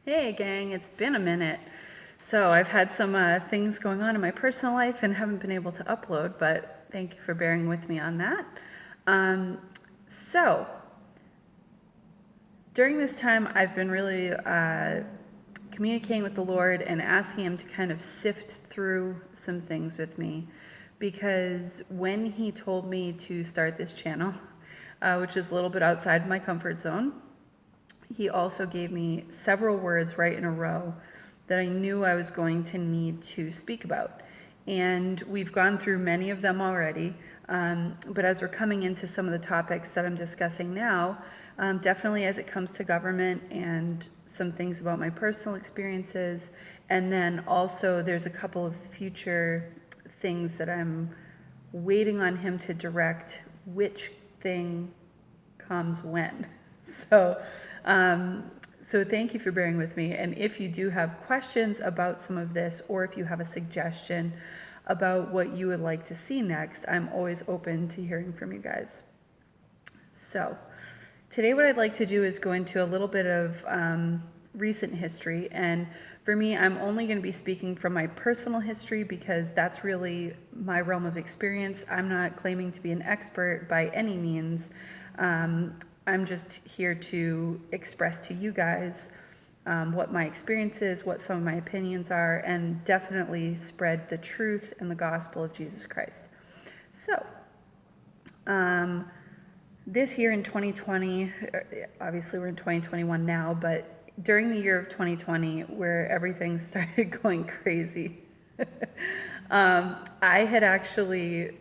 Hey gang, it's been a minute. So I've had some things going on in my personal life and haven't been able to upload, but thank you for bearing with me on that. Um, so during this time, I've been really communicating with the Lord and asking Him to kind of sift through some things with me, because when He told me to start this channel, which is a little bit outside my comfort zone, He also gave me several words right in a row that I knew I was going to need to speak about. And we've gone through many of them already. But as we're coming into some of the topics that I'm discussing now, definitely as it comes to government and some things about my personal experiences, and then also there's a couple of future things that I'm waiting on Him to direct which thing comes when. So, so thank you for bearing with me. And if you do have questions about some of this, or if you have a suggestion about what you would like to see next, I'm always open to hearing from you guys. So today what I'd like to do is go into a little bit of recent history. And for me, I'm only going to be speaking from my personal history because that's really my realm of experience. I'm not claiming to be an expert by any means. I'm just here to express to you guys what my experience is, what some of my opinions are, and definitely spread the truth and the gospel of Jesus Christ. So, this year in 2020, obviously we're in 2021 now, but during the year of 2020, where everything started going crazy, I had actually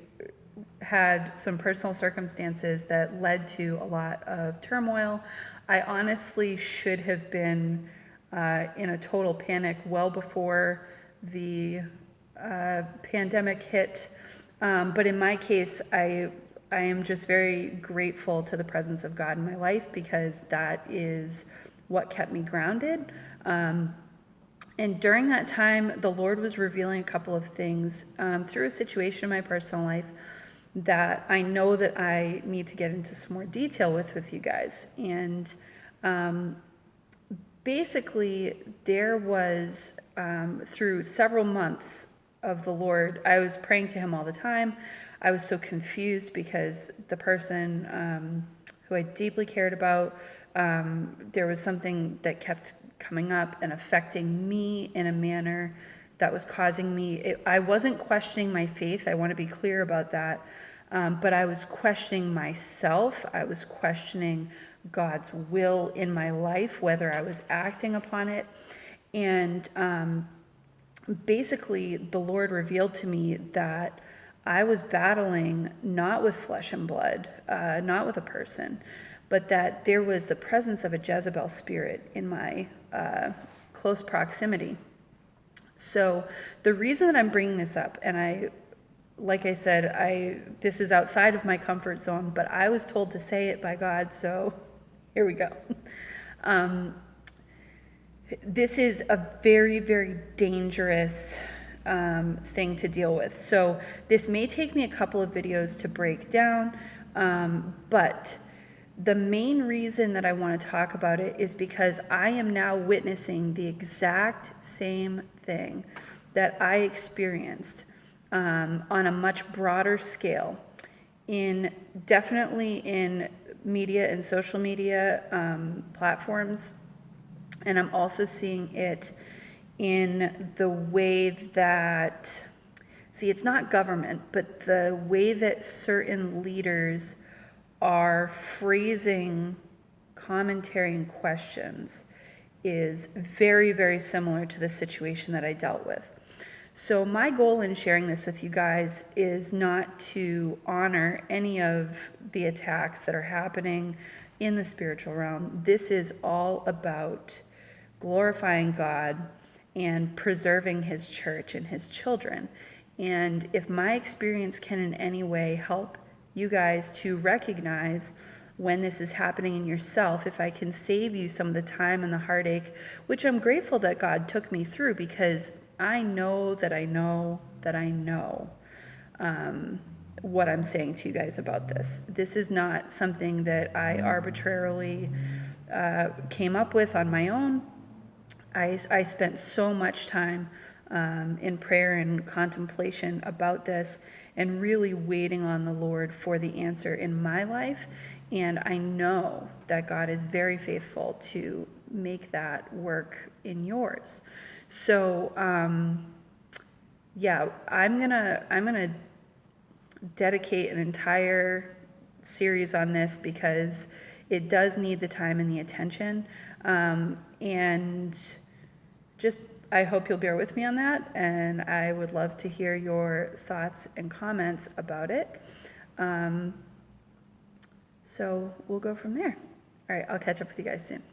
had some personal circumstances that led to a lot of turmoil. I honestly should have been in a total panic well before the pandemic hit. But in my case, I am just very grateful to the presence of God in my life, because that is what kept me grounded. And during that time, the Lord was revealing a couple of things through a situation in my personal life that I know that I need to get into some more detail with you guys. And basically, there was, through several months of the Lord, I was praying to Him all the time. I was so confused because the person who I deeply cared about, there was something that kept coming up and affecting me in a manner that was causing me, I wasn't questioning my faith, I want to be clear about that, but I was questioning myself, I was questioning God's will in my life, whether I was acting upon it. And basically, the Lord revealed to me that I was battling not with flesh and blood, not with a person, but that there was the presence of a Jezebel spirit in my close proximity. So the reason that I'm bringing this up, and like I said, this is outside of my comfort zone, but I was told to say it by God, so here we go. This is a very, very dangerous thing to deal with. So this may take me a couple of videos to break down, but the main reason that I want to talk about it is because I am now witnessing the exact same thing that I experienced on a much broader scale, definitely in media and social media platforms. And I'm also seeing it in the way that, it's not government, but the way that certain leaders are phrasing commentary and questions is very, very similar to the situation that I dealt with. So my goal in sharing this with you guys is not to honor any of the attacks that are happening in the spiritual realm. This is all about glorifying God and preserving His church and His children. And if my experience can in any way help you guys to recognize when this is happening in yourself, if I can save you some of the time and the heartache, which I'm grateful that God took me through, because I know that I know that I know what I'm saying to you guys about this. This is not something that I arbitrarily came up with on my own. I spent so much time in prayer and contemplation about this and really waiting on the Lord for the answer in my life. And I know that God is very faithful to make that work in yours. So, yeah, I'm gonna dedicate an entire series on this because it does need the time and the attention. And just, I hope you'll bear with me on that, and I would love to hear your thoughts and comments about it. So we'll go from there. All right, I'll catch up with you guys soon.